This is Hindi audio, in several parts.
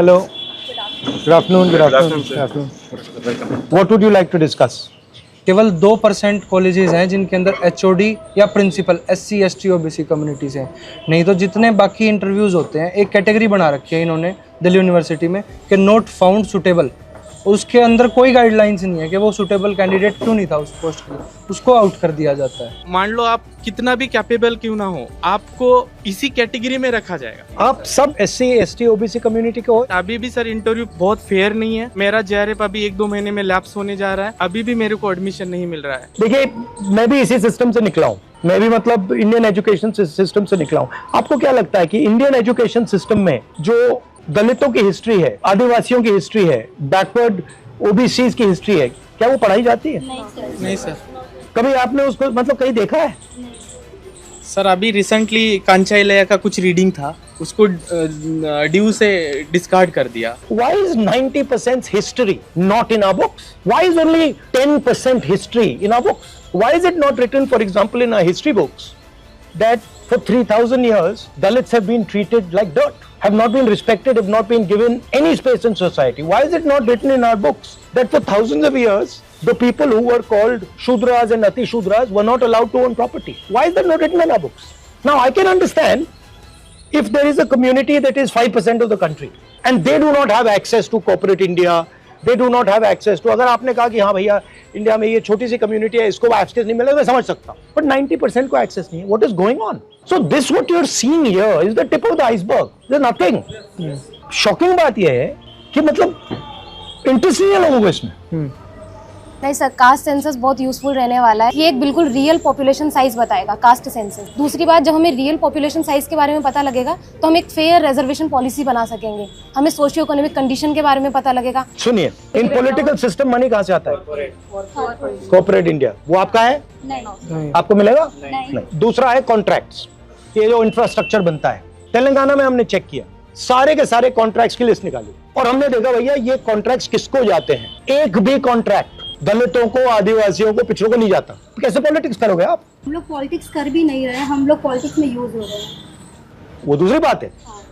Hello. Good afternoon. Good afternoon. Good afternoon. What would you like to discuss? केवल 2% कॉलेजेस हैं जिनके अंदर HOD या principal SC ST OBC communities हैं, नहीं तो जितने बाकी इंटरव्यूज़ होते हैं एक कैटेगरी बना रखी है इन्होंने दिल्ली यूनिवर्सिटी में कि नॉट फाउंड सुटेबल। उसके अंदर कोई गाइडलाइंस नहीं है कि वो सुटेबल कैंडिडेट क्यों नहीं था उस पोस्ट के लिए, उसको आउट कर दिया जाता है। मान लो आप कितना भी कैपेबल क्यों ना हो, आपको इसी कैटेगरी में रखा जाएगा। आप सब SC ST OBC कम्युनिटी के हो। अभी भी सर इंटरव्यू बहुत फेयर नहीं है। मेरा JRF अभी 1-2 महीने में लैप्स होने जा रहा है, अभी भी मेरे को एडमिशन नहीं मिल रहा है। देखिए, मैं भी इसी सिस्टम से निकला हूँ, मैं भी मतलब इंडियन एजुकेशन सिस्टम से निकला हूँ। आपको क्या लगता है कि इंडियन एजुकेशन सिस्टम में जो दलितों की हिस्ट्री है, आदिवासियों की हिस्ट्री है, बैकवर्ड OBCs की हिस्ट्री है, क्या वो पढ़ाई जाती है? नहीं सर। कभी आपने उसको मतलब कहीं देखा है? सर अभी रिसेंटली कांचाइलया का कुछ रीडिंग था, उसको ड्यू से डिस्कार्ड कर दिया। Why is 90% history not in our books? Why is only 10% history in our books? Why is it not written, for example, in our history books that for 3,000 years Dalits have been treated like dirt, have not been respected, have not been given any space in society? Why is it not written in our books that for thousands of years the people who were called Shudras and Ati Shudras were not allowed to own property? Why is that not written in our books? Now I can understand if there is a community that is 5% of the country and they do not have access to corporate India, they do not have access to, अगर आपने कहा कि हाँ भैया इंडिया में ये छोटी सी कम्युनिटी है, इसको एक्सेस नहीं मिलेगा, मैं समझ सकता हूँ, but 90% को एक्सेस नहीं है। What is going on? So this what you are seeing here is the tip of the iceberg. There's nothing. Shocking बात ये है कि मतलब इंटरेस्ट नहीं है लोगों को इसमें। नहीं सर, कास्ट सेंसस बहुत यूजफुल रहने वाला है। ये एक बिल्कुल रियल पॉपुलेशन साइज बताएगा कास्ट सेंसस। दूसरी बात, जब हमें रियल पॉपुलेशन साइज के बारे में पता लगेगा तो हम एक फेयर रिजर्वेशन पॉलिसी बना सकेंगे, हमें सोशियो इकोनॉमिक कंडीशन के बारे में पता लगेगा। सुनिए, इन पॉलिटिकल सिस्टम मनी कहाँ से आता है? Corporate India. वो आपका है? नहीं। आपको मिलेगा? नहीं। दूसरा है कॉन्ट्रैक्ट्स, ये जो इंफ्रास्ट्रक्चर बनता है। तेलंगाना में हमने चेक किया, सारे के सारे कॉन्ट्रैक्ट्स की लिस्ट निकाली और हमने देखा भैया ये कॉन्ट्रैक्ट्स किसको जाते हैं। एक भी कॉन्ट्रैक्ट दलितों को, आदिवासियों को, पिछड़ों को नहीं जाता। तो कैसे पॉलिटिक्स करोगे आप? हम लोग पॉलिटिक्स कर भी नहीं रहे हैं, हम लोग पॉलिटिक्स में यूज हो रहे हैं। वो दूसरी बात है।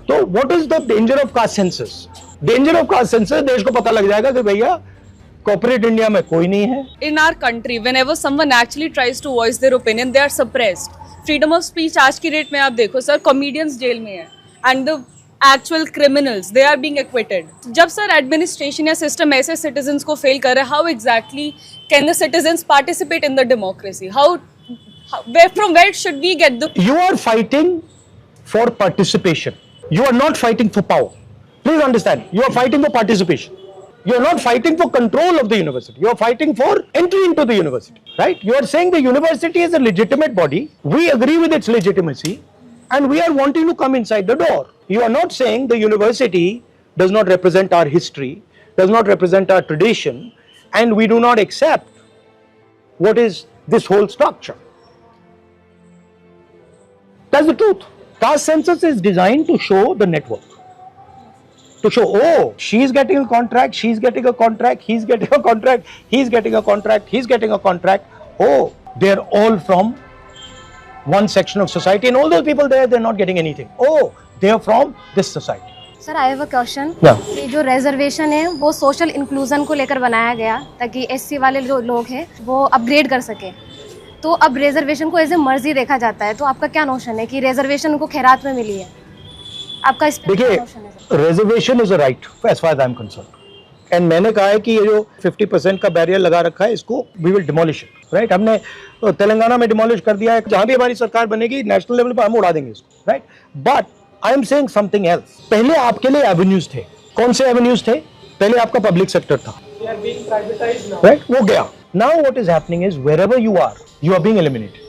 तो what is the danger of caste census? Danger of caste census, देश को पता लग जाएगा कि भैया कॉर्पोरेट इंडिया में कोई नहीं है। In our country, whenever someone actually tries to voice their opinion, they are suppressed. Freedom of speech आज की डेट में आप देखो सर, कॉमेडियंस जेल में है and the actual criminals they are being acquitted. जब सर एडमिनिस्ट्रेशन या सिस्टम ऐसे सिटीजन्स को फेल कर रहा है, how exactly can the citizens participate in the democracy? From where should we get the? You are fighting for participation. You are not fighting for power. Please understand. You are fighting for participation. You are not fighting for control of the university. You are fighting for entry into the university, right? You are saying the university is a legitimate body. We agree with its legitimacy, and we are wanting to come inside the door. You are not saying the university does not represent our history, does not represent our tradition, and we do not accept what is this whole structure. That's the truth. Caste census is designed to show the network. To show, oh, she's getting a contract, she's getting a contract, he's getting a contract, he's getting a contract, he's getting a contract. Oh, they're all from one section of society, and all those people there, they're not getting anything. Oh, they are from this society. Sir, I have a question. Yeah. ये जो रिजर्वेशन है वो सोशल इंक्लूजन को लेकर बनाया गया ताकि SC वाले जो लोग हैं वो अपग्रेड कर सके। तो अब रिजर्वेशन को एज ए मर्जी देखा जाता है, तो आपका क्या नोशन है कि रिजर्वेशन उनको खैरात में मिली है? आपका इस पे क्या नोशन है? Reservation is a right as far as I am concerned, and मैंने कहा है कि ये जो 50% का बैरियर लगा रखा है इसको we will demolish it, right? हमने तेलंगाना में डिमोलिश कर दिया है, जहां भी हमारी सरकार बनेगी नेशनल लेवल पर हम उड़ा देंगे इसको, right? But I am saying something else. पहले आपके लिए एवेन्यूज थे, कौन से एवेन्यूज थे? पहले आपका पब्लिक सेक्टर था, राइट? वो गया। Now what is happening is wherever you are being eliminated.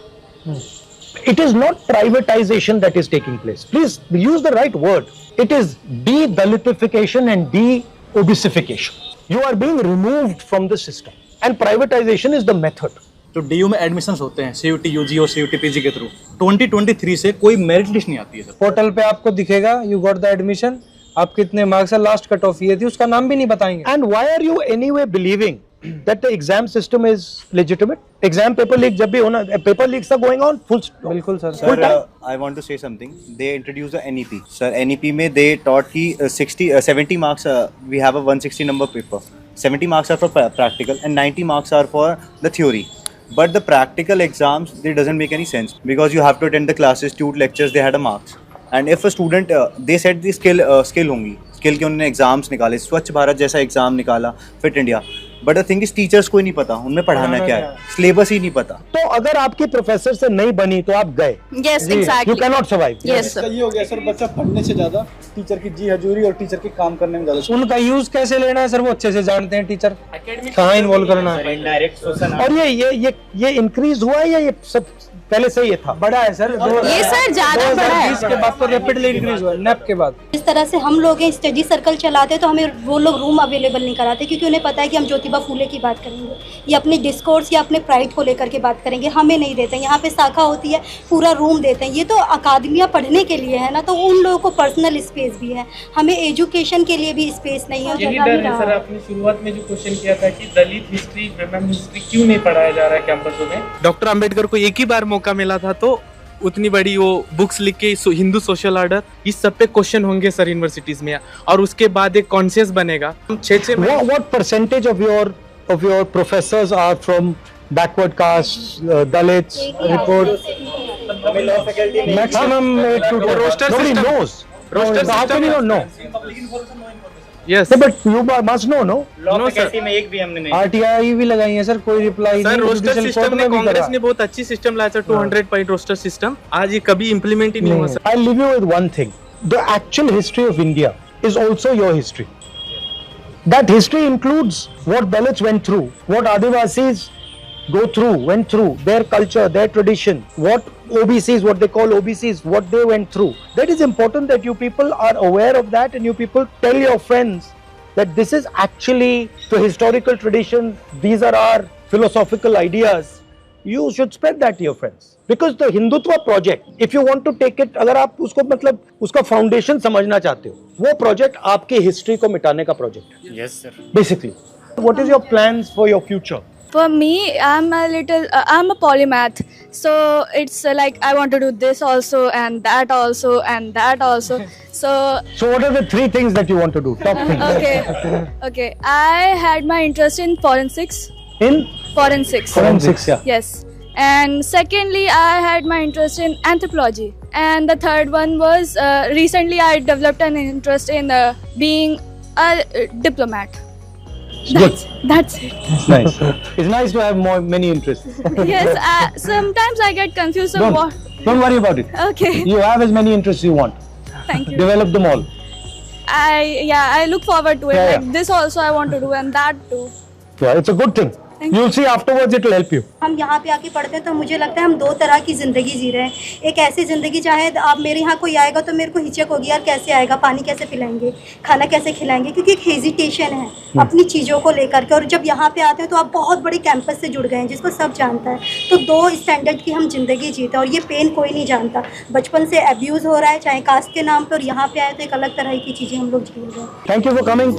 It is not privatization that is taking place. Please use the right word. It is de-Dalitification and de-obesification. You are being removed from the system, and privatization is the method. जो DU में एडमिशंस होते हैं CUT UG और CUT PG के थ्रू 2023 से कोई मेरिट लिस्ट नहीं आती है सर। पोर्टल पे आपको दिखेगा यू गॉट द एडमिशन, आप कितने मार्क्स है, लास्ट कट ऑफ ये थी, उसका नाम भी नहीं बताएंगे। And why are you anyway believing that the exam system is legitimate? Exam paper leak जब भी होना, paper leaks are going on full बिल्कुल sir full time. I want to say something. They introduced the NEP. Sir, NEP में they taught कि 70 marks. We have a 160 number paper. 70 marks are for practical and 90 marks are for the theory. But the practical exams, they doesn't make any sense because you have to attend the classes, tute lectures. They had a marks. And if a student, they said the skill होंगी. स्किल के उन्होंने एग्जाम्स निकाले, स्वच्छ भारत जैसा एग्जाम निकाला, fit India. But the thing is teachers को ही नहीं पता उनमें पढ़ाना क्या है, सिलेबस ही नहीं पता. तो अगर आपके प्रोफेसर से नहीं बनी तो आप गए. Yes, exactly. You cannot survive. Yes, sir. ये हो गया सर, बच्चा पढ़ने से ज्यादा टीचर की जी हजूरी और टीचर के काम करने में ज्यादा. उनका यूज कैसे लेना है सर वो अच्छे से जानते हैं टीचर, कहाँ इन्वॉल्व करना है. और ये इंक्रीज हुआ है या ये सब पहले से ही था? बड़ा है सर, ये सर ज्यादा बड़ा है. 2020 के बाद तो रैपिडली इंक्रीज हुआ, नेप के बाद. इस तरह से हम लोग स्टडी सर्कल चलाते हैं तो हमें वो लोग रूम अवेलेबल नहीं कराते क्योंकि उन्हें पता है कि हम ज्योतिबा फूले की बात करेंगे या अपने डिस्कोर्स या अपने प्राइड को लेकर के बात करेंगे, हमें नहीं देते. यहाँ पे शाखा होती है, पूरा रूम देते हैं. ये तो अकादमियाँ पढ़ने के लिए है ना, तो उन लोगों को पर्सनल स्पेस भी है, हमें एजुकेशन के लिए भी स्पेस नहीं है. यही डर है सर. आपने शुरुआत में जो क्वेश्चन किया था कि दलित हिस्ट्री, विमेन हिस्ट्री क्यों नहीं पढ़ाया जा रहा है कैंपसों में. डॉक्टर अंबेडकर को एक ही बार मौका मिला था तो उतनी बड़ी वो बुक्स लिख के हिंदू सोशल ऑर्डर, इस सब पे क्वेश्चन होंगे सर यूनिवर्सिटीज में, और उसके बाद एक कॉन्शियस बनेगा. हम 6 What percentage of your professors are from backward castes, Dalits? Report. Maximum 8 to 10. Roster Nobody system. knows. Roster How system can you है. not know? Yes No, but you must know, no? No sir. में एक भी हमने नहीं. RTI भी लगाई है सर, कोई रिप्लाई नहीं. Sir. Roster Judicial system court ने में भी कांग्रेस करा. ने बहुत अच्छी सिस्टम लाया सर, 200 पॉइंट रोस्टर सिस्टम. आज ये कभी इम्प्लीमेंट ही नहीं हुआ sir. I'll leave you with one thing. The actual history of India is also your history. That history includes what Dalits went through, what Adivasis went through, their culture, their tradition, what OBCs, what they call OBCs, what they went through. That is important that you people are aware of that and you people tell your friends that this is actually the historical tradition, these are our philosophical ideas. You should spread that to your friends. Because the Hindutva project, if you want to take it, अगर आप उसको मतलब उसका फाउंडेशन समझना चाहते हो, वो प्रोजेक्ट आपके हिस्ट्री को मिटाने का प्रोजेक्ट है. Yes sir. Basically, what is your plans for your future? For me, I'm a polymath. So it's like I want to do this also and that also and that also. So what are the 3 things that you want to do? Top things. Okay. I had my interest in forensics. In Forensics. forensics, yeah. Yes. And secondly, I had my interest in anthropology. And the third one was recently I developed an interest in being a diplomat. That's it. It's nice. It's nice to have many interests. Yes, sometimes I get confused on what. Don't worry about it. Okay, You have as many interests you want. thank you. Develop them all. I look forward to it. Yeah, Like yeah. this also I want to do and that too. Yeah, it's a good thing. Thank You'll see afterwards it will help you. हम यहाँ पे आके पढ़ते हैं तो मुझे लगता है हम 2 तरह की ज़िंदगी जी रहे हैं. एक ऐसी ज़िंदगी चाहे आप मेरे यहाँ कोई आएगा तो मेरे को हिचक होगी, यार कैसे आएगा, पानी कैसे पिलाएंगे, खाना कैसे खिलाएंगे, क्योंकि एक हेजिटेशन है अपनी चीज़ों को लेकर के. और जब यहाँ पे आते हैं तो आप बहुत बड़ी कैंपस से जुड़ गए हैं जिसको सब जानता है. तो 2 स्टैंडर्ड की हम ज़िंदगी जीते हैं और ये पेन कोई नहीं जानता. बचपन से अब्यूज़ हो रहा है चाहे कास्ट के नाम पर, और यहाँ पे आए तो एक अलग तरह की चीज़ें हम लोग झेल रहे हैं. Thank you for coming.